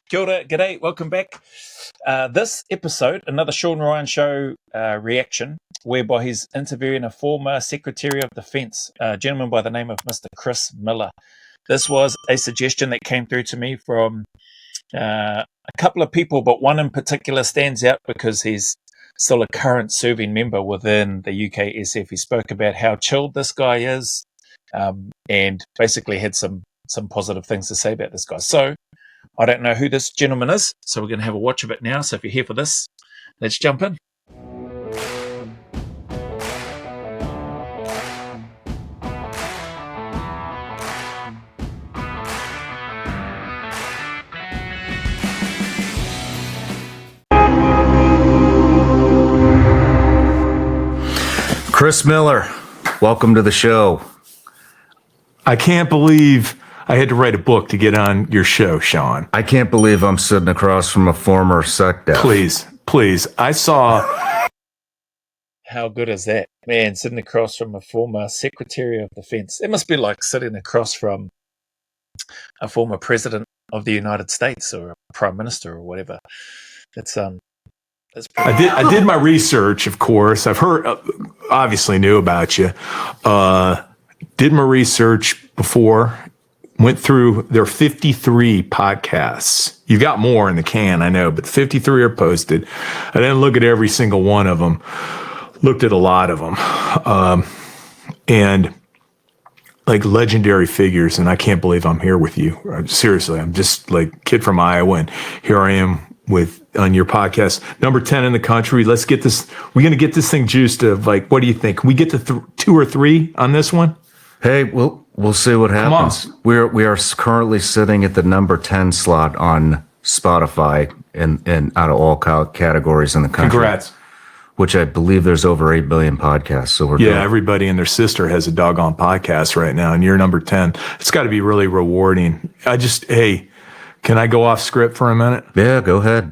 Kia ora, g'day, welcome back. This episode, another Sean Ryan Show reaction, whereby he's interviewing a former Secretary of Defence, a gentleman by the name of Mr. Chris Miller. This was a suggestion that came through to me from a couple of people, but one in particular stands out because he's still a current serving member within the UK SF. He spoke about how chilled this guy is, and basically had some positive things to say about this guy. So I don't know who this gentleman is, so we're going to have a watch of it now. So if you're here for this, let's jump in. Chris Miller, welcome to the show. I can't believe I had to write a book to get on your show, Sean. I can't believe I'm sitting across from a former SecDef. Please. I saw... How good is that? Man, sitting across from a former Secretary of Defense. It must be like sitting across from a former President of the United States or a Prime Minister or whatever. That's pretty I did my research, of course. I've heard, obviously knew about you. Did my research before, went through their 53 podcasts. You got more in the can, I know, but 53 are posted. I didn't look at every single one of them. Looked at a lot of them. And like legendary figures, and I can't believe I'm here with you. Seriously, I'm just like kid from Iowa, and here I am on your podcast, number 10 in the country. Let's get this. We're going to get this thing juiced to like, what do you think? Can we get to 2 or 3 on this one? Hey, we'll see what happens. We are currently sitting at the number 10 slot on Spotify and out of all categories in the country. Congrats. Which I believe there's over 8 billion podcasts. So we're good. Everybody and their sister has a doggone podcast right now, and you're number 10. It's got to be really rewarding. Hey, can I go off script for a minute? Yeah, go ahead.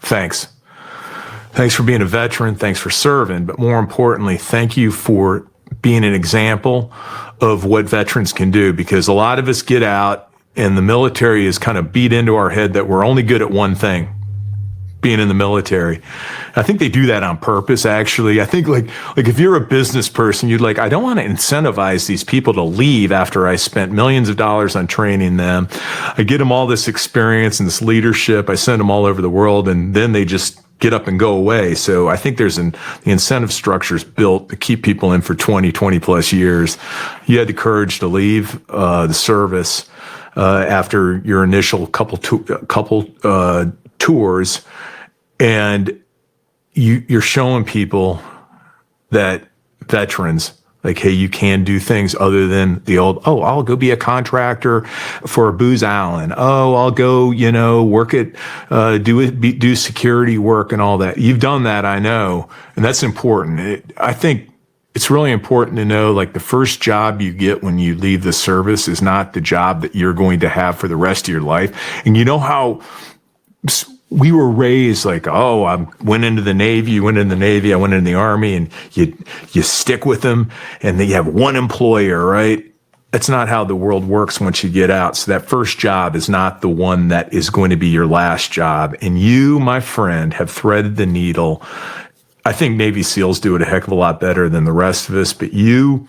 Thanks for being a veteran. Thanks for serving. But more importantly, thank you for being an example of what veterans can do, because a lot of us get out and the military is kind of beat into our head that we're only good at one thing, being in the military. I think they do that on purpose, actually. I think like if you're a business person, you'd like, I don't want to incentivize these people to leave after I spent millions of dollars on training them. I get them all this experience and this leadership. I send them all over the world, and then they just get up and go away. So I think there's the incentive structures built to keep people in for 20 plus years. You had the courage to leave the service after your initial couple tours, and you're showing people that veterans, like, hey, you can do things other than the old, I'll go be a contractor for Booz Allen. I'll go, work at, do security work and all that. You've done that, I know. And that's important. I think it's really important to know, like, the first job you get when you leave the service is not the job that you're going to have for the rest of your life. And you know how we were raised like, I went into the Navy, you went in the Navy, I went in the Army, and you stick with them, and then you have one employer, right? That's not how the world works once you get out. So that first job is not the one that is going to be your last job. And you, my friend, have threaded the needle. I think Navy SEALs do it a heck of a lot better than the rest of us, but your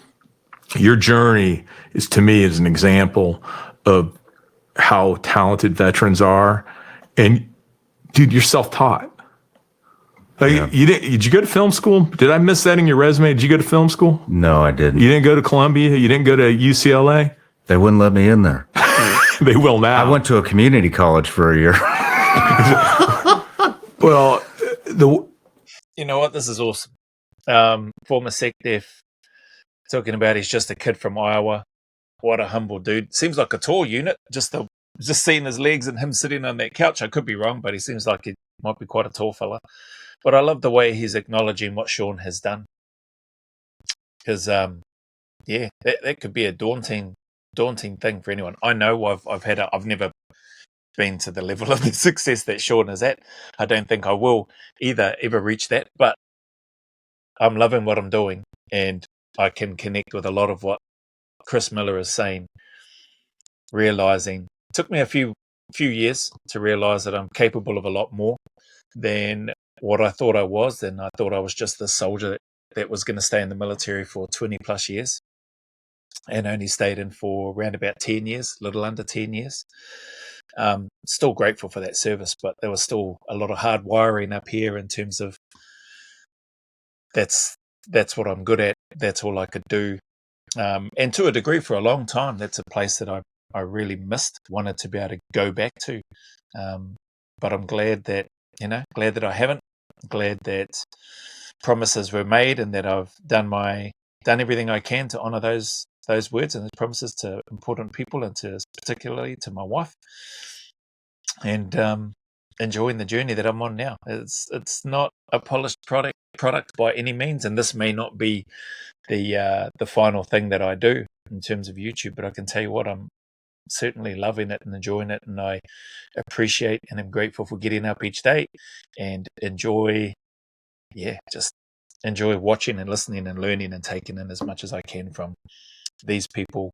journey is, to me, is an example of how talented veterans are. And dude, you're self-taught. Like, did you go to film school? Did I miss that in your resume? Did you go to film school? No, I didn't. You didn't go to Columbia? You didn't go to UCLA? They wouldn't let me in there. They will now. I went to a community college for a year. Well, You know what? This is awesome. Former SecDef talking about he's just a kid from Iowa. What a humble dude. Seems like a tall unit. Just seeing his legs and him sitting on that couch. I could be wrong, but he seems like he might be quite a tall fella. But I love the way he's acknowledging what Sean has done. Because, that could be a daunting thing for anyone. I know I've never been to the level of the success that Sean is at. I don't think I will ever reach that, but I'm loving what I'm doing, and I can connect with a lot of what Chris Miller is saying, realizing. It took me a few few years to realize that I'm capable of a lot more than what I thought I was. And I thought I was just the soldier that was going to stay in the military for 20 plus years, and only stayed in for around about 10 years, a little under 10 years. Still grateful for that service, but there was still a lot of hard wiring up here in terms of that's what I'm good at. That's all I could do. And to a degree, for a long time, that's a place that I really missed, wanted to be able to go back to. But I'm glad that, I haven't. Glad that promises were made and that I've done everything I can to honor those words and those promises to important people, and particularly to my wife, and enjoying the journey that I'm on now. It's not a polished product by any means, and this may not be the final thing that I do in terms of YouTube, but I can tell you what, I'm certainly loving it and enjoying it, and I appreciate and am grateful for getting up each day and enjoy watching and listening and learning and taking in as much as I can from these people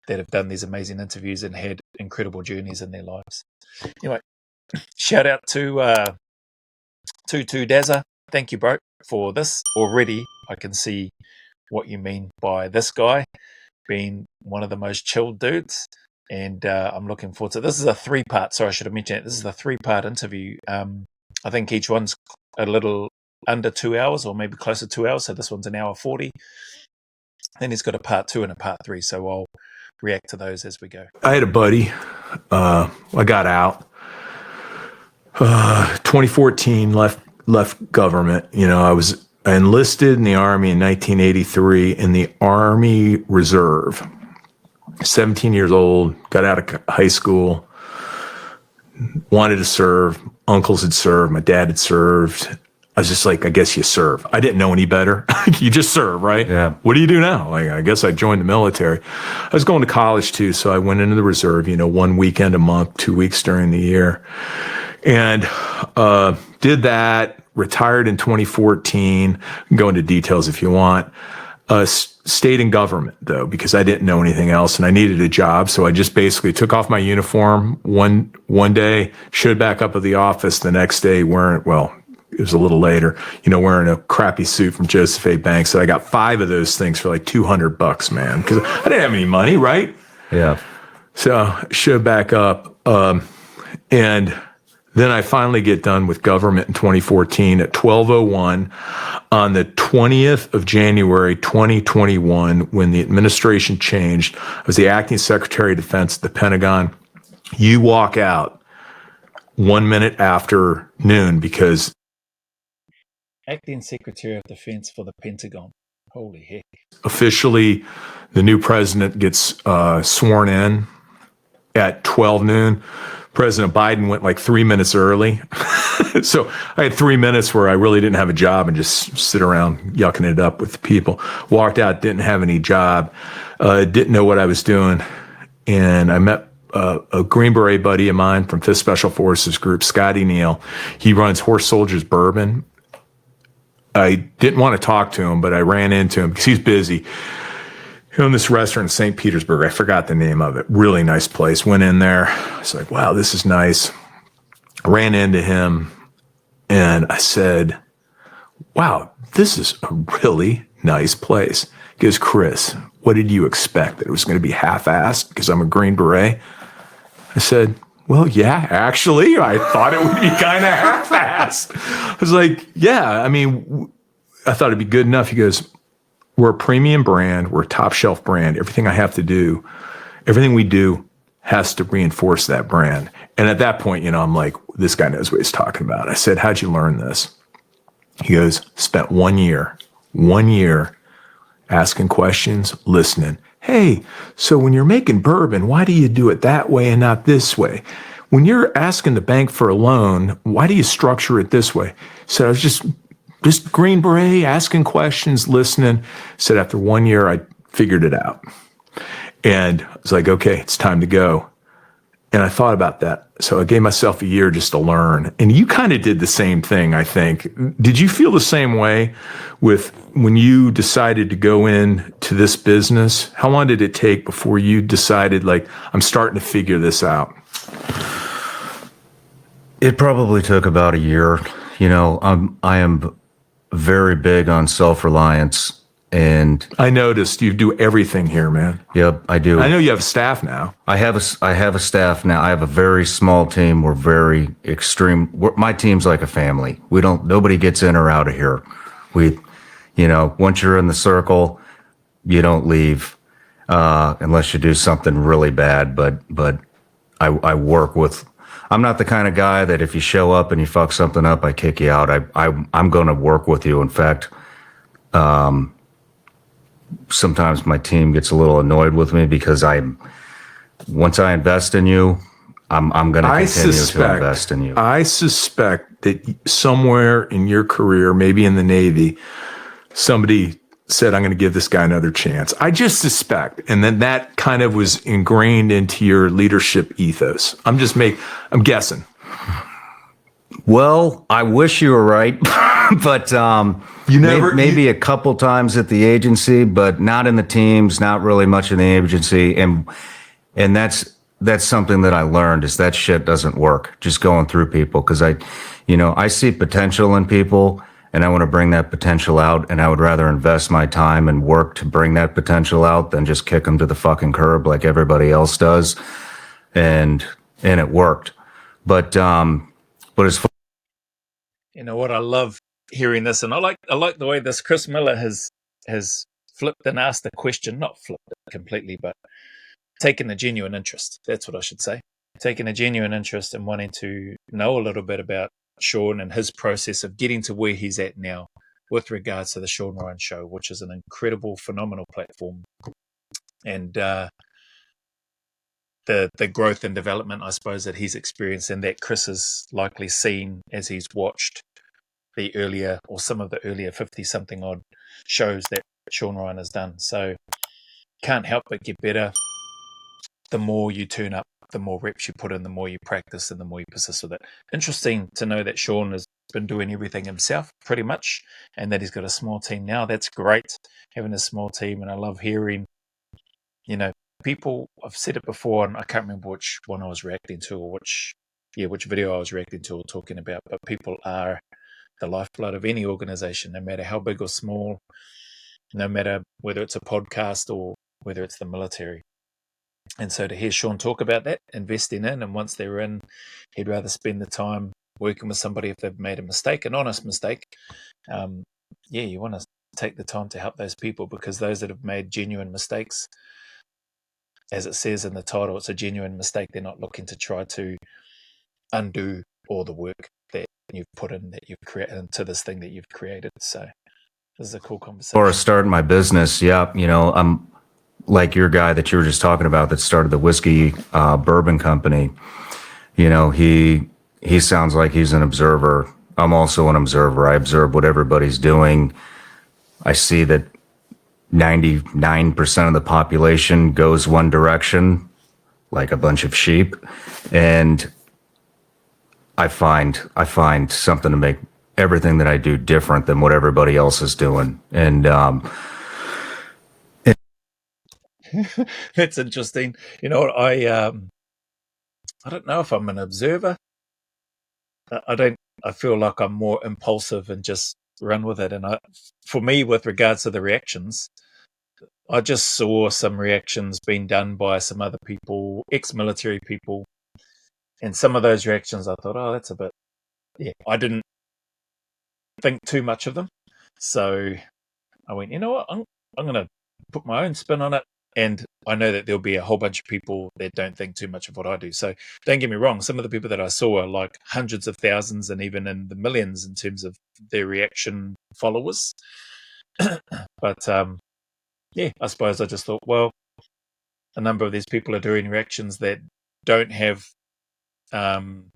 that have done these amazing interviews and had incredible journeys in their lives. Anyway, shout out to Tutu Dazza. Thank you, bro, for this. Already I can see what you mean by this guy being one of the most chilled dudes. And I'm looking forward to this. Is a 3-part. Sorry, I should have mentioned it. This is a 3-part interview. I think each one's a little under 2 hours, or maybe closer to 2 hours. So this one's an hour 40. Then he's got a part 2 and a part 3. So I'll react to those as we go. I had a buddy. I got out. 2014, left government. I enlisted in the Army in 1983 in the Army Reserve. 17 years old, got out of high school, wanted to serve. Uncles had served. My dad had served. I was just like, I guess you serve. I didn't know any better. You just serve, right? Yeah. What do you do now? Like, I guess I joined the military. I was going to college too, so I went into the reserve, 1 weekend a month, 2 weeks during the year. And did that, retired in 2014. Go into details if you want. Stayed in government, though, because I didn't know anything else and I needed a job. So I just basically took off my uniform one day, showed back up at the office the next day it was a little later, wearing a crappy suit from Joseph A. Banks. So I got 5 of those things for like $200, man, because I didn't have any money, right? Yeah. So showed back up. And then I finally get done with government in 2014 at 12:01 on the 20th of January, 2021, when the administration changed. I was the acting Secretary of Defense at the Pentagon. You walk out 1 minute after noon because Acting Secretary of Defense for the Pentagon. Holy heck. officially the new president gets sworn in at 12 noon. President Biden went like 3 minutes early. So I had 3 minutes where I really didn't have a job and just sit around yucking it up with the people. Walked out, didn't have any job, didn't know what I was doing. And I met a Green Beret buddy of mine from 5th Special Forces Group, Scotty Neal. He runs Horse Soldiers Bourbon. I didn't want to talk to him, but I ran into him because he's busy. He owned this restaurant in St. Petersburg. I forgot the name of it. Really nice place. Went in there. I was like, wow, this is nice. Ran into him and I said, wow, this is a really nice place. He goes, Chris, what did you expect? That it was going to be half-assed because I'm a Green Beret? I said, well, yeah, actually, I thought it would be kind of half-assed. I was like, yeah, I mean, I thought it'd be good enough. He goes, we're a premium brand. We're a top shelf brand. Everything we do has to reinforce that brand. And at that point, I'm like, this guy knows what he's talking about. I said, how'd you learn this? He goes, spent 1 year asking questions, listening. Hey, so when you're making bourbon, why do you do it that way and not this way? When you're asking the bank for a loan, why do you structure it this way? So I was just Green Beret, asking questions, listening. Said after 1 year, I figured it out. And I was like, okay, it's time to go. And I thought about that. So I gave myself a year just to learn. And you kind of did the same thing, I think. Did you feel the same way with when you decided to go into this business? How long did it take before you decided, like, I'm starting to figure this out? It probably took about a year. I am very big on self-reliance, and I noticed you do everything here, man. yep, I do. I know you have staff now. I have a staff now. I have a very small team. We're very extreme. My team's like a family. Nobody gets in or out of here. We, once you're in the circle, you don't leave, unless you do something really bad. But I work with, I'm not the kind of guy that if you show up and you fuck something up, I kick you out. I'm going to work with you. In fact, sometimes my team gets a little annoyed with me because once I invest in you, I'm going to continue to invest in you. I suspect that somewhere in your career, maybe in the Navy, somebody said, I'm going to give this guy another chance. I just suspect. And then that kind of was ingrained into your leadership ethos. I'm guessing. Well, I wish you were right, but maybe a couple times at the agency, but not in the teams, not really much in the agency. And that's something that I learned is that shit doesn't work. Just going through people. Cause I see potential in people and I want to bring that potential out. And I would rather invest my time and work to bring that potential out than just kick them to the fucking curb like everybody else does. And it worked. But as far, You know what? I love hearing this, and I like the way this Chris Miller has flipped and asked the question, not flipped it completely, but taken a genuine interest. That's what I should say. Taken a genuine interest in wanting to know a little bit about Sean and his process of getting to where he's at now with regards to the Sean Ryan Show, which is an incredible, phenomenal platform. And the growth and development, I suppose, that he's experienced and that Chris has likely seen as he's watched the earlier or some of the earlier 50-something odd shows that Sean Ryan has done. So can't help but get better. The more you tune up, the more reps you put in, the more you practice and the more you persist with it. Interesting to know that Sean has been doing everything himself pretty much and that he's got a small team now. That's great, having a small team. And I love hearing, people, I've said it before and I can't remember which one I was reacting to or which video I was reacting to or talking about, but people are the lifeblood of any organization, no matter how big or small, no matter whether it's a podcast or whether it's the military. And so to hear Sean talk about that, investing in, and once they're in, he'd rather spend the time working with somebody if they've made a mistake, an honest mistake. You want to take the time to help those people because those that have made genuine mistakes, as it says in the title, it's a genuine mistake. They're not looking to try to undo all the work that you've put in, that you've created into this thing that you've created. So this is a cool conversation. Or starting my business, I'm like your guy that you were just talking about that started the whiskey bourbon company. He sounds like he's an observer. I'm also an observer. I observe what everybody's doing. I see that 99% of the population goes one direction, like a bunch of sheep, and I find something to make everything that I do different than what everybody else is doing. And that's interesting. I don't know if I'm an observer. I feel like I'm more impulsive and just run with it. And for me, with regards to the reactions, I just saw some reactions being done by some other people, ex-military people. And some of those reactions, I thought, oh, that's a bit, I didn't think too much of them. So I went, you know what, I'm going to put my own spin on it. And I know that there'll be a whole bunch of people that don't think too much of what I do. So don't get me wrong. Some of the people that I saw are like hundreds of thousands and even in the millions in terms of their reaction followers. But I suppose I just thought, well, a number of these people are doing reactions that don't have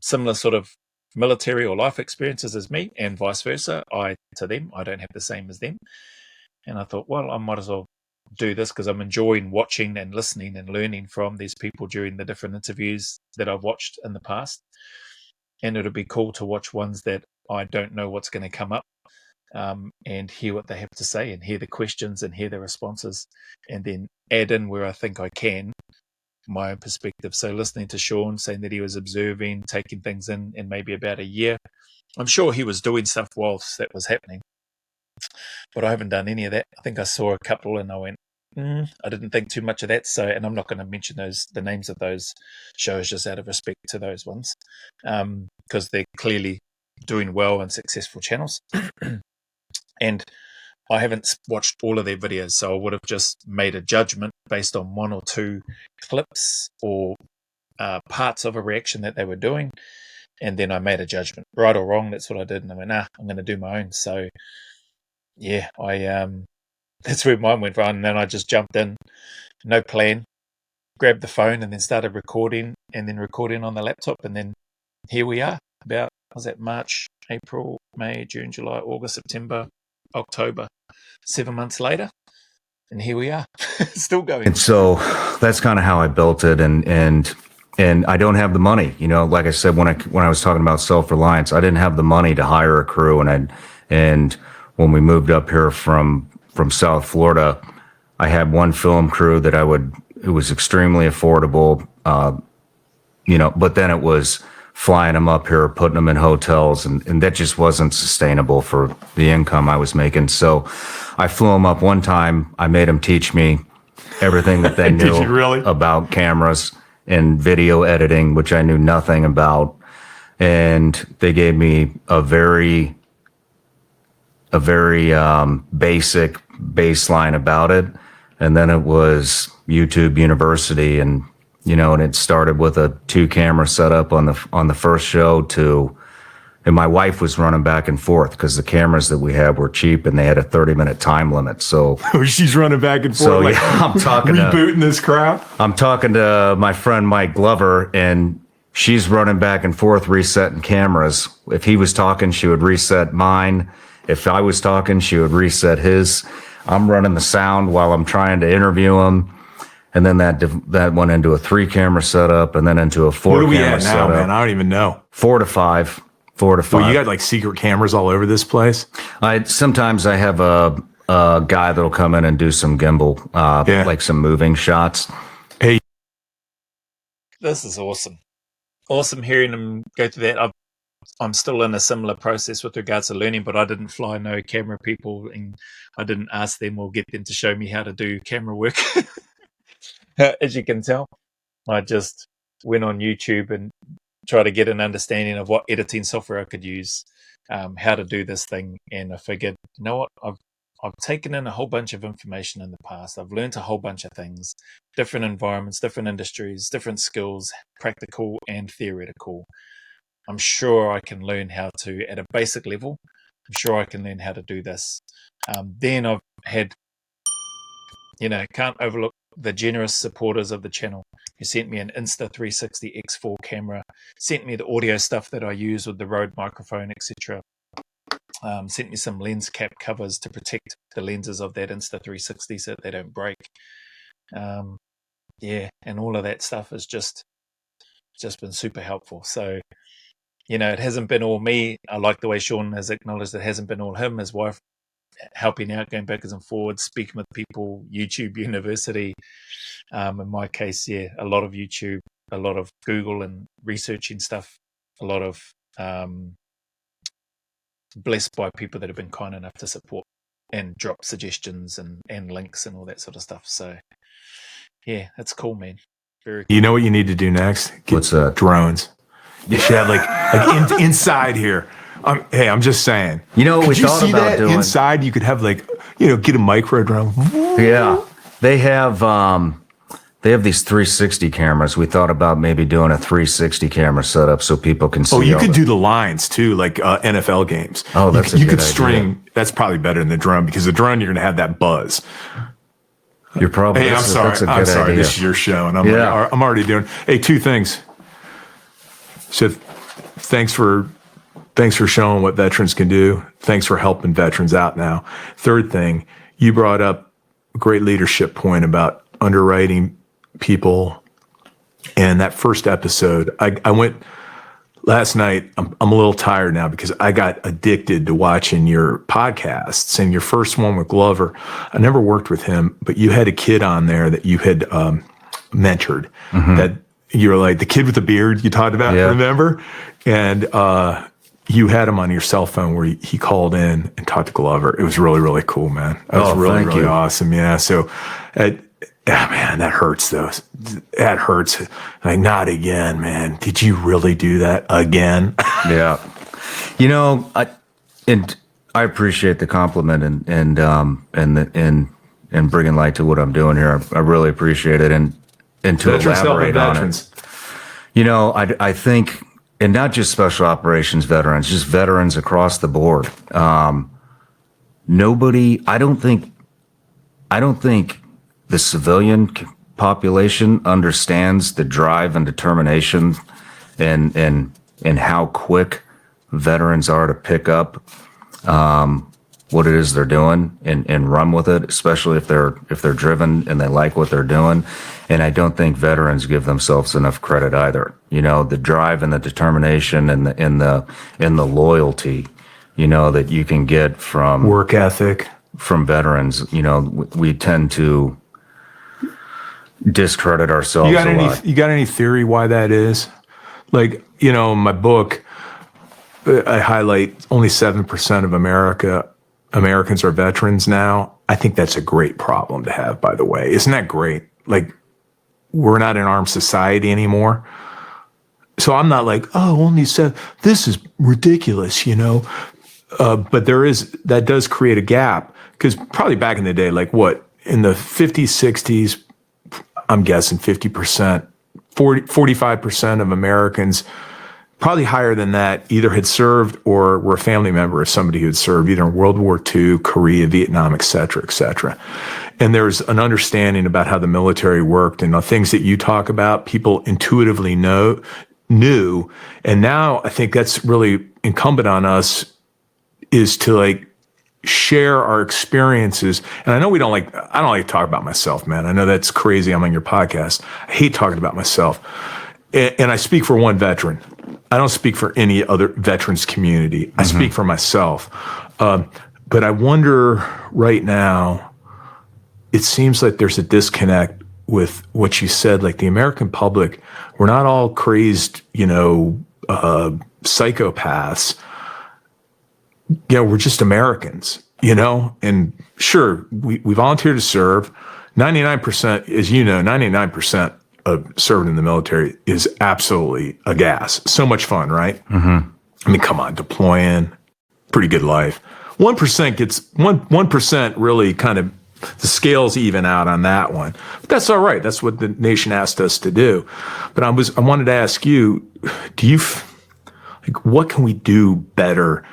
similar sort of military or life experiences as me, and vice versa. I don't have the same as them. And I thought, well, I might as well do this because I'm enjoying watching and listening and learning from these people during the different interviews that I've watched in the past. And it'll be cool to watch ones that I don't know what's going to come up, and hear what they have to say and hear the questions and hear the responses, and then add in where I think I can my own perspective. So listening to Sean saying that he was observing, taking things in maybe about a year, I'm sure he was doing stuff whilst that was happening. But I haven't done any of that. I think I saw a couple and I went, I didn't think too much of that. So, and I'm not going to mention the names of those shows just out of respect to those ones, because they're clearly doing well and successful channels. And I haven't watched all of their videos, so I would have just made a judgment based on one or two clips or parts of a reaction that they were doing. And then I made a judgment, right or wrong. That's what I did. And I went, I'm going to do my own. So yeah, that's where mine went wrong. And then I just jumped in, no plan, grabbed the phone and then started recording and then recording on the laptop. And then here we are about, was that March, April, May, June, July, August, September, October, 7 months later. And here we are, still going. And so that's kind of how I built it. And I don't have the money, like I said, when I was talking about self-reliance, I didn't have the money to hire a crew. And when we moved up here from South Florida, I had one film crew that it was extremely affordable, but then it was flying them up here, putting them in hotels, and that just wasn't sustainable for the income I was making. So I flew them up one time. I made them teach me everything that they knew about cameras and video editing, which I knew nothing about. And they gave me a very basic baseline about it. And then it was YouTube University, and it started with a 2-camera setup on the first show and my wife was running back and forth because the cameras that we had were cheap and they had a 30-minute time limit. So she's running back and forth. So yeah, I'm talking rebooting this crap. I'm talking to my friend Mike Glover, and she's running back and forth resetting cameras. If he was talking, she would reset mine. If I was talking, she would reset his. I'm running the sound while I'm trying to interview him. And then that went into a 3-camera setup and then into a 4-camera setup. What are we at now, man? I don't even know. 4 to 5. Well, you got like secret cameras all over this place? Sometimes I have a guy that'll come in and do some gimbal, like some moving shots. Hey. This is awesome. Awesome hearing him go through that. I'm still in a similar process with regards to learning, but I didn't fly no camera people and I didn't ask them or get them to show me how to do camera work. As you can tell, I just went on YouTube and tried to get an understanding of what editing software I could use, how to do this thing. And I figured, you know what, I've taken in a whole bunch of information in the past. I've learned a whole bunch of things, different environments, different industries, different skills, practical and theoretical. I'm sure I can learn how to, at a basic level, I'm sure I can learn how to do this. Then I've had, can't overlook the generous supporters of the channel who sent me an Insta360 X4 camera, sent me the audio stuff that I use with the Rode microphone, etc. Sent me some lens cap covers to protect the lenses of that Insta360 so that they don't break. And all of that stuff has just been super helpful. So, it hasn't been all me. I like the way Sean has acknowledged it hasn't been all him, his wife helping out, going backwards and forwards, speaking with people, YouTube University. In my case, a lot of YouTube, a lot of Google and researching stuff, a lot of blessed by people that have been kind enough to support and drop suggestions and links and all that sort of stuff. So, that's cool, man. Very cool. You know what you need to do next? What's that? Drones. You should have inside here. Hey, I'm just saying. We thought about doing inside. You could have get a micro drone. Yeah, they have these 360 cameras. We thought about maybe doing a 360 camera setup so people can see. Oh, you could do the lines too, like NFL games. Oh, that's you could string. That's probably better than the drone because the drone you're going to have that buzz. You're probably. Hey, I'm sorry. I'm sorry. This is your show, and I'm already doing. Hey, 2 things. So, thanks for showing what veterans can do. Thanks for helping veterans out now. 3rd thing, you brought up a great leadership point about underwriting people. And that first episode, I went last night. I'm a little tired now because I got addicted to watching your podcasts. And your first one with Glover, I never worked with him, but you had a kid on there that you had mentored. That you're like the kid with the beard you talked about, remember? And you had him on your cell phone where he called in and talked to Glover. It was really, really cool, man. That was really awesome. Yeah. So, man, that hurts though. That hurts. Like, not again, man. Did you really do that again? Yeah. You know, I appreciate the compliment and bringing light to what I'm doing here. I really appreciate it. And to elaborate on it, you know, I think, and not just special operations veterans, just veterans across the board. I don't think the civilian population understands the drive and determination and how quick veterans are to pick up what it is they're doing and run with it, especially if they're driven and they like what they're doing. And I don't think veterans give themselves enough credit either. You know, the drive and the determination and the loyalty, you know, that you can get from work ethic from veterans. You know, we tend to discredit ourselves a lot. You got any theory why that is? Like, you know, in my book, I highlight only 7% of Americans are veterans now. I think that's a great problem to have, by the way. Isn't that great? Like, we're not an armed society anymore. So I'm not like, oh, only 7. This is ridiculous, you know? But that does create a gap. Because probably back in the day, like what, in the 50s, 60s, I'm guessing 50%, 45% of Americans, probably higher than that, either had served or were a family member of somebody who had served either in World War II, Korea, Vietnam, et cetera, et cetera. And there's an understanding about how the military worked and the things that you talk about, people intuitively knew. And now I think that's really incumbent on us is to like share our experiences. And I know I don't like to talk about myself, man. I know that's crazy. I'm on your podcast. I hate talking about myself. And I speak for one veteran. I don't speak for any other veterans community. I speak for myself. But I wonder right now, it seems like there's a disconnect with what you said, like the American public, we're not all crazed, you know, psychopaths. You know, we're just Americans, you know, and sure, we volunteer to serve. 99%, as you know, 99% of serving in the military is absolutely a gas. So much fun, right? I mean, come on, deploying, pretty good life. 1% gets 1% really kind of, the scales even out on that one. But that's all right. That's what the nation asked us to do. But I wanted to ask you, what can we do better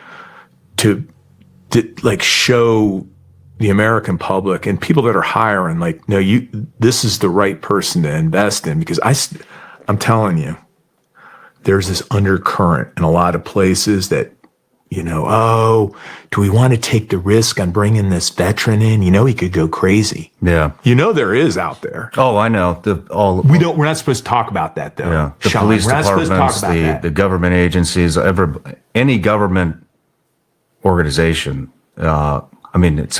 to like show the American public and people that are hiring, like, no, this is the right person to invest in? Because I'm telling you, there's this undercurrent in a lot of places that, you know, oh, do we want to take the risk on bringing this veteran in? You know, he could go crazy. Yeah. You know, there is out there. Oh, I know. We're not supposed to talk about that though. Yeah. The Sean, police departments, the government agencies, any government organization. I mean, it's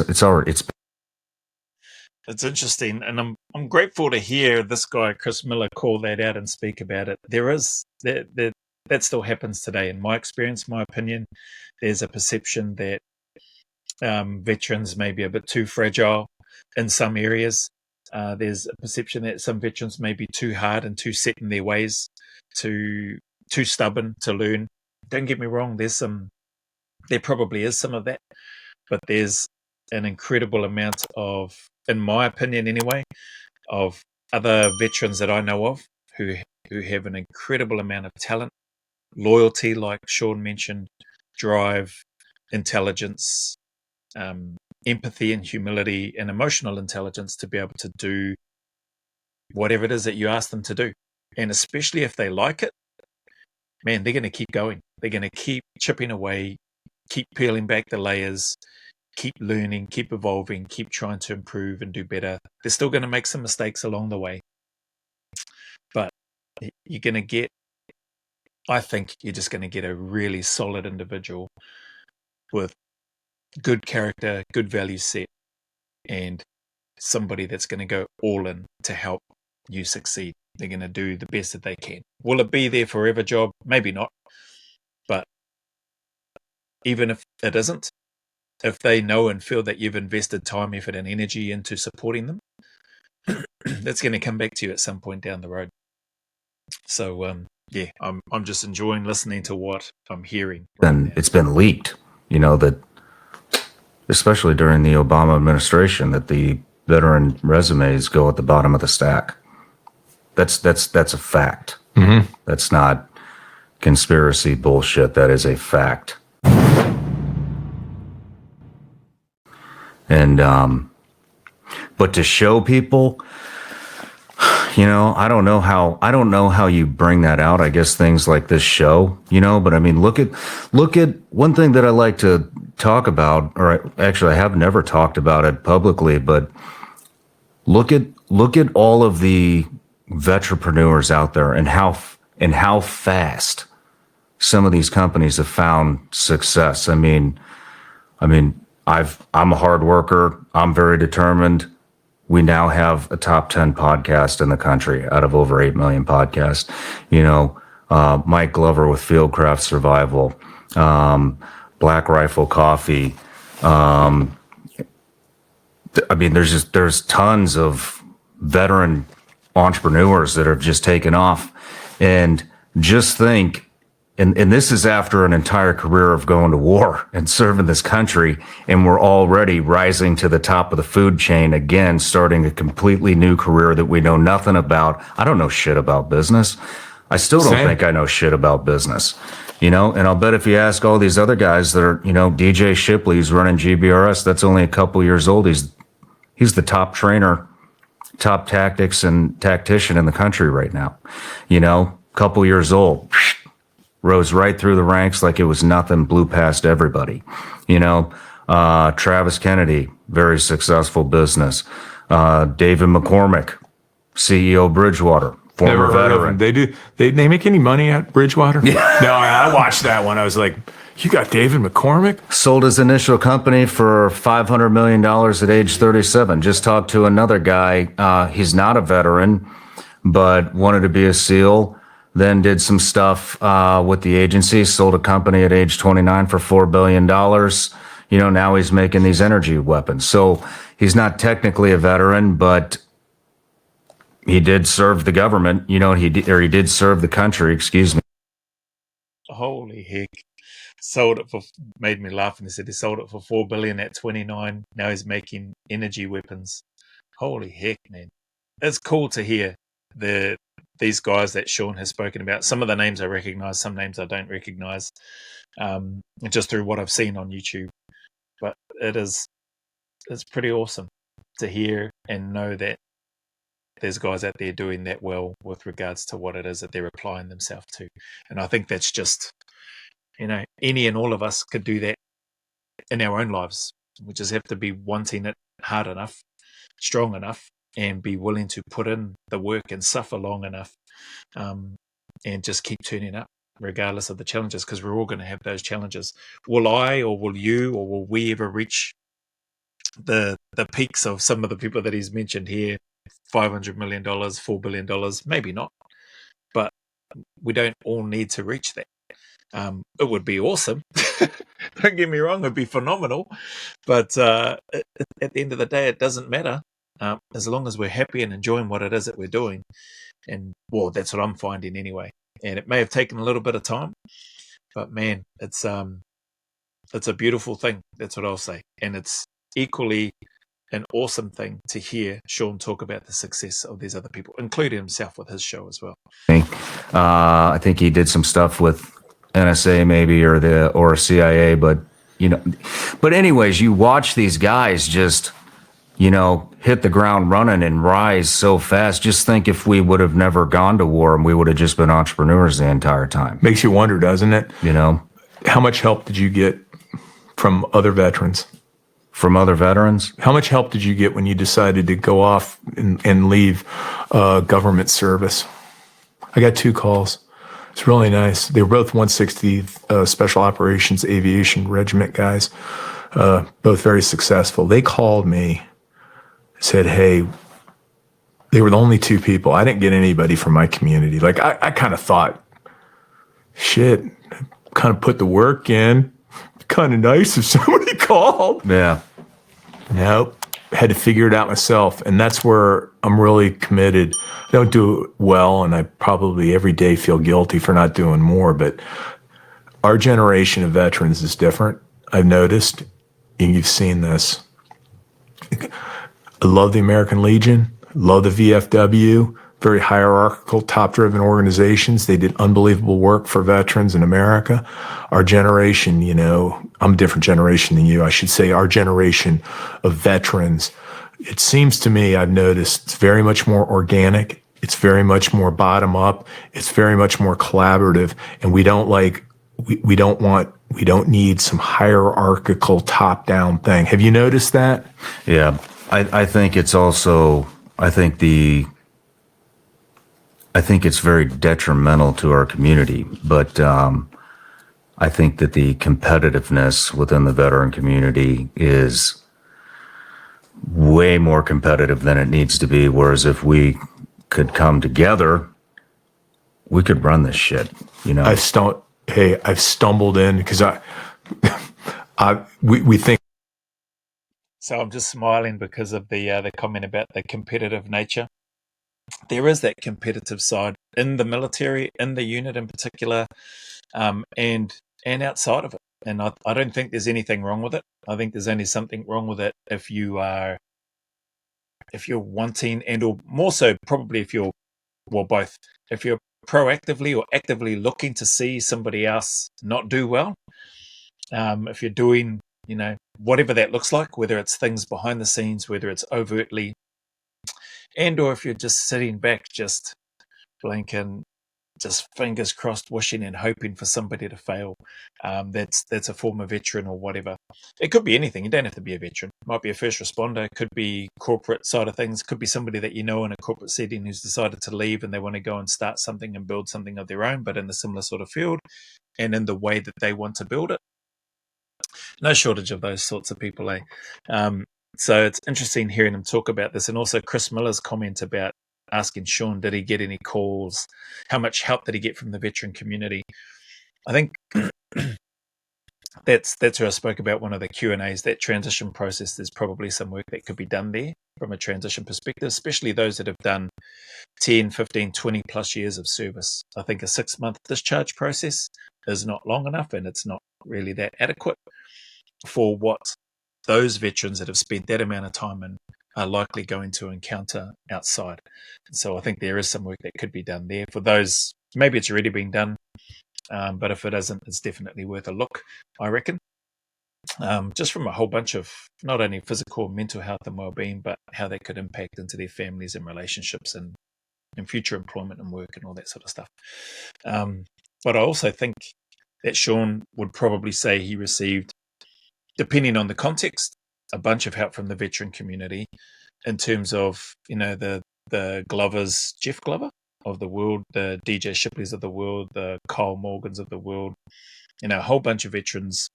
interesting, and I'm grateful to hear this guy Chris Miller call that out and speak about it. There is that still happens today, in my experience, my opinion. There's a perception that veterans may be a bit too fragile in some areas. There's a perception that some veterans may be too hard and too set in their ways, too stubborn to learn. Don't get me wrong. There probably is some of that. But there's an incredible amount of, in my opinion anyway, of other veterans that I know of who have an incredible amount of talent, loyalty, like Sean mentioned, drive, intelligence, empathy and humility and emotional intelligence to be able to do whatever it is that you ask them to do. And especially if they like it, man, they're going to keep going. They're going to keep chipping away, keep peeling back the layers, keep learning, keep evolving, keep trying to improve and do better. They're still going to make some mistakes along the way. But you're going to get, I think you're just going to get a really solid individual with good character, good value set, and somebody that's going to go all in to help you succeed. They're going to do the best that they can. Will it be their forever job? Maybe not. But even if it isn't, if they know and feel that you've invested time, effort, and energy into supporting them, that's going to come back to you at some point down the road. So, yeah, I'm just enjoying listening to what I'm hearing. And it's been leaked, that especially during the Obama administration, that the veteran resumes go at the bottom of the stack. That's a fact. Mm-hmm. That's not conspiracy bullshit. That is a fact. And, but to show people, I don't know how you bring that out. I guess things like this show, but I mean, look at one thing that I like to talk about, or actually I have never talked about it publicly, but look at all of the veteranpreneurs out there and how fast some of these companies have found success. I mean, I'm a hard worker. I'm very determined. We now have a top 10 podcast in the country out of over 8 million podcasts. Mike Glover with Fieldcraft Survival, Black Rifle Coffee. There's tons of veteran entrepreneurs that have just taken off. And just think, and this is after an entire career of going to war and serving this country, and we're already rising to the top of the food chain again, starting a completely new career that we know nothing about. I don't know shit about business. I still don't think I know shit about business, and I'll bet if you ask all these other guys that are, DJ Shipley's running GBRS, that's only a couple years old. He's the top trainer, top tactics and tactician in the country right now, couple years old. Rose right through the ranks like it was nothing, blew past everybody. Travis Kennedy, very successful business. David McCormick, CEO Bridgewater, former veteran. They make any money at Bridgewater? Yeah. No, I watched that one. I was like, you got David McCormick? Sold his initial company for $500 million at age 37. Just talked to another guy. He's not a veteran, but wanted to be a SEAL. Then did some stuff with the agency, sold a company at age 29 for $4 billion. Now he's making these energy weapons. So he's not technically a veteran, but he did serve the government, he did serve the country, excuse me. Holy heck. Made me laugh, and he said he sold it for $4 billion at 29. Now he's making energy weapons. Holy heck, man. It's cool to hear these guys that Sean has spoken about. Some of the names I recognize, some names I don't recognize, just through what I've seen on YouTube. But it's pretty awesome to hear and know that there's guys out there doing that well with regards to what it is that they're applying themselves to. And I think that's just, any and all of us could do that in our own lives. We just have to be wanting it hard enough, strong enough, and be willing to put in the work and suffer long enough, and just keep turning up regardless of the challenges, because we're all going to have those challenges. Will I, or will you, or will we ever reach the peaks of some of the people that he's mentioned here? $500 million, $4 billion, maybe not, but we don't all need to reach that. It would be awesome. Don't get me wrong, it'd be phenomenal, but at the end of the day, it doesn't matter. As long as we're happy and enjoying what it is that we're doing. And, well, that's what I'm finding anyway. And it may have taken a little bit of time, but, man, it's a beautiful thing. That's what I'll say. And it's equally an awesome thing to hear Sean talk about the success of these other people, including himself with his show as well. I think he did some stuff with NSA maybe or CIA, but anyways, you watch these guys just hit the ground running and rise so fast. Just think if we would have never gone to war and we would have just been entrepreneurs the entire time. Makes you wonder, doesn't it? How much help did you get from other veterans? From other veterans? How much help did you get when you decided to go off and leave government service? I got 2 calls. It's really nice. They were both 160th Special Operations Aviation Regiment guys, both very successful. They called me, said, hey, They were the only two people. I didn't get anybody from my community. Like I kind of thought, shit, kind of put the work in. Kind of nice if somebody called. Yeah. Nope. Had to figure it out myself. And that's where I'm really committed. I don't do it well, and I probably every day feel guilty for not doing more. But our generation of veterans is different. I've noticed, and you've seen this. I love the American Legion, love the VFW, very hierarchical, top-driven organizations. They did unbelievable work for veterans in America. Our generation, I'm a different generation than you. I should say our generation of veterans, it seems to me, I've noticed, it's very much more organic. It's very much more bottom-up. It's very much more collaborative. And we don't need some hierarchical top-down thing. Have you noticed that? Yeah. I think it's also, I think it's very detrimental to our community, but I think that the competitiveness within the veteran community is way more competitive than it needs to be, whereas if we could come together, we could run this shit, I've stumbled in because we think. So I'm just smiling because of the comment about the competitive nature. There is that competitive side in the military, in the unit in particular, and outside of it. And I don't think there's anything wrong with it. I think there's only something wrong with it if you're wanting, and or more so probably if you're, well, both. If you're proactively or actively looking to see somebody else not do well, if you're doing, whatever that looks like, whether it's things behind the scenes, whether it's overtly, and or if you're just sitting back, just blinking, just fingers crossed, wishing and hoping for somebody to fail. That's a former veteran or whatever. It could be anything. You don't have to be a veteran. It might be a first responder. It could be corporate side of things. It could be somebody that in a corporate setting who's decided to leave and they want to go and start something and build something of their own, but in a similar sort of field and in the way that they want to build it. No shortage of those sorts of people, eh? So it's interesting hearing him talk about this, and also Chris Miller's comment about asking Sean, did he get any calls? How much help did he get from the veteran community? I think that's where I spoke about one of the Q&As, that transition process. There's probably some work that could be done there from a transition perspective, especially those that have done 10, 15, 20 plus years of service. I think a 6-month discharge process is not long enough, and it's not really that adequate for what those veterans that have spent that amount of time and are likely going to encounter outside. So I think there is some work that could be done there for those. Maybe it's already been done, but if it isn't, it's definitely worth a look, I reckon. Just from a whole bunch of not only physical, mental health and well-being, but how that could impact into their families and relationships and future employment and work and all that sort of stuff. But I also think that Sean would probably say he received, depending on the context, a bunch of help from the veteran community in terms of, the Glovers, Jeff Glover of the world, the DJ Shipleys of the world, the Kyle Morgans of the world, a whole bunch of veterans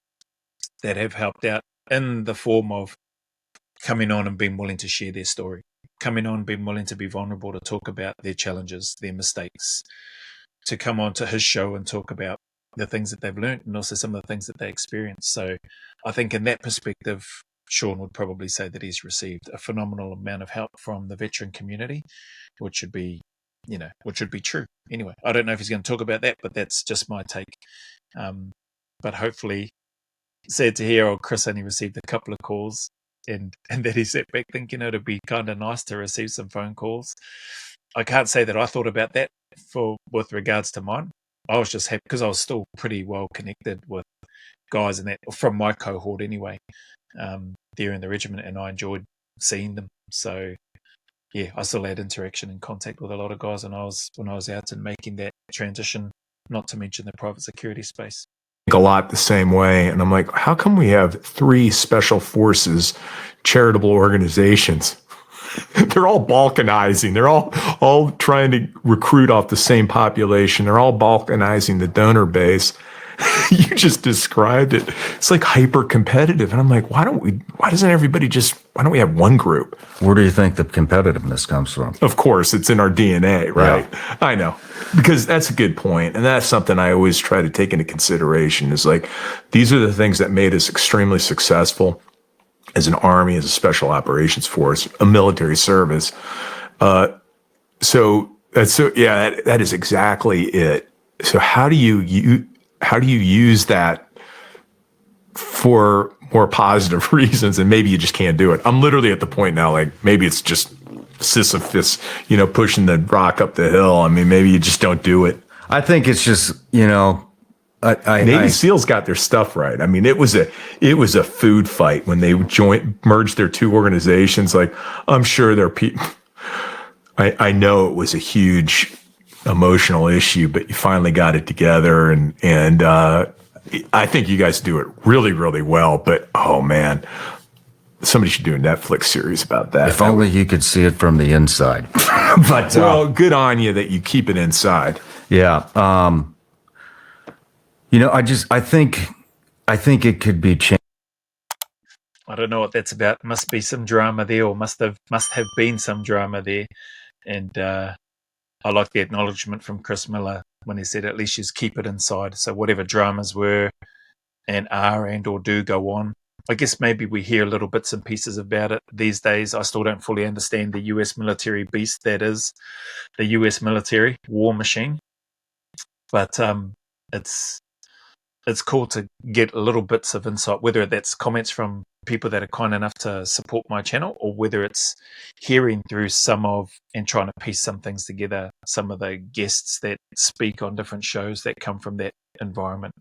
that have helped out in the form of coming on and being willing to share their story, coming on, being willing to be vulnerable, to talk about their challenges, their mistakes, to come on to his show and talk about the things that they've learned and also some of the things that they experienced. So I think in that perspective, Sean would probably say that he's received a phenomenal amount of help from the veteran community, which should be true. Anyway, I don't know if he's going to talk about that, but that's just my take. But hopefully, sad to hear, Chris only received a couple of calls, and that he sat back thinking it'd be kind of nice to receive some phone calls. I can't say that I thought about that with regards to mine. I was just happy because I was still pretty well connected with guys in that, from my cohort anyway, there in the regiment, and I enjoyed seeing them. So yeah, I still had interaction and contact with a lot of guys when I was out and making that transition, not to mention the private security space. A lot the same way, and I'm like, how come we have 3 special forces charitable organizations? They're all balkanizing. They're all trying to recruit off the same population. They're all balkanizing the donor base. you just described it. It's like hyper competitive. And I'm like, why don't we have one group? Where do you think the competitiveness comes from? Of course, it's in our DNA, right? Yeah. I know, because that's a good point. And that's something I always try to take into consideration is like, these are the things that made us extremely successful as an army, as a special operations force, a military service. That is exactly it. So how do you use that for more positive reasons? And maybe you just can't do it. I'm literally at the point now, like maybe it's just Sisyphus, pushing the rock up the hill. I mean, maybe you just don't do it. I think it's just, Navy SEALs got their stuff right. I mean, it was a food fight when they merged their two organizations. Like, I'm sure there are people. I know it was a huge emotional issue, but you finally got it together, and I think you guys do it really, really well. But oh man, somebody should do a Netflix series about that. If only you could see it from the inside. But well, good on you that you keep it inside. Yeah. I think it could be changed. I don't know what that's about. Must be some drama there, or must have been some drama there. And I like the acknowledgement from Chris Miller when he said at least just keep it inside. So whatever dramas were and are and or do go on, I guess maybe we hear little bits and pieces about it these days. I still don't fully understand the US military beast that is the US military war machine. But it's cool to get little bits of insight, whether that's comments from people that are kind enough to support my channel, or whether it's hearing through and trying to piece some things together, some of the guests that speak on different shows that come from that environment,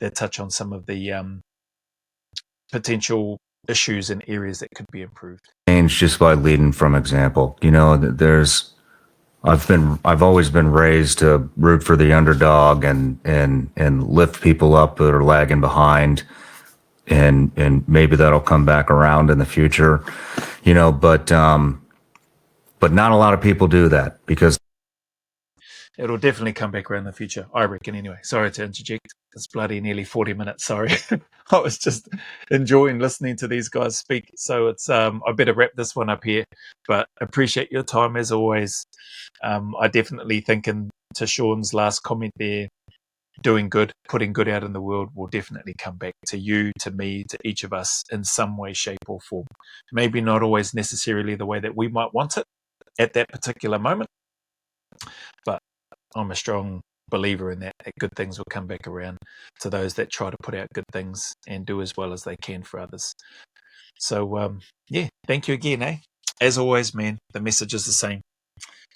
that touch on some of the potential issues and areas that could be improved. Change just by leading from example. I've always been raised to root for the underdog and lift people up that are lagging behind, and maybe that'll come back around in the future, but not a lot of people do that, because it'll definitely come back around in the future, I reckon. Anyway, sorry to interject. It's bloody nearly 40 minutes. Sorry. I was just enjoying listening to these guys speak. So it's I better wrap this one up here, but appreciate your time as always. I definitely think, to Sean's last comment there, doing good, putting good out in the world will definitely come back to you, to me, to each of us in some way, shape or form. Maybe not always necessarily the way that we might want it at that particular moment, but I'm a strong believer in that good things will come back around to those that try to put out good things and do as well as they can for others. So, thank you again, As always, man, the message is the same.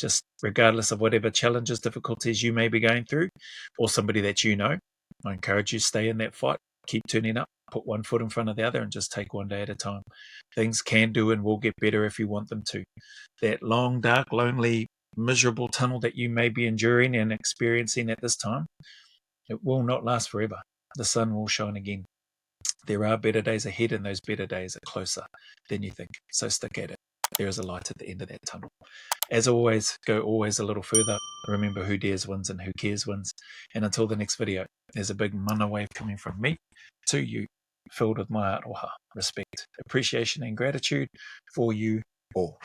Just regardless of whatever challenges, difficulties you may be going through, or somebody that I encourage you to stay in that fight, keep turning up, put one foot in front of the other, and just take one day at a time. Things can do and will get better if you want them to. That long, dark, lonely, miserable tunnel that you may be enduring and experiencing at this time, it will not last forever. The sun will shine again. There are better days ahead, and those better days are closer than you think. So stick at it. There is a light at the end of that tunnel. As always, go always a little further. Remember, who dares wins and who cares wins. And until the next video, there's a big mana wave coming from me to you, filled with my aroha, respect, appreciation and gratitude for you all.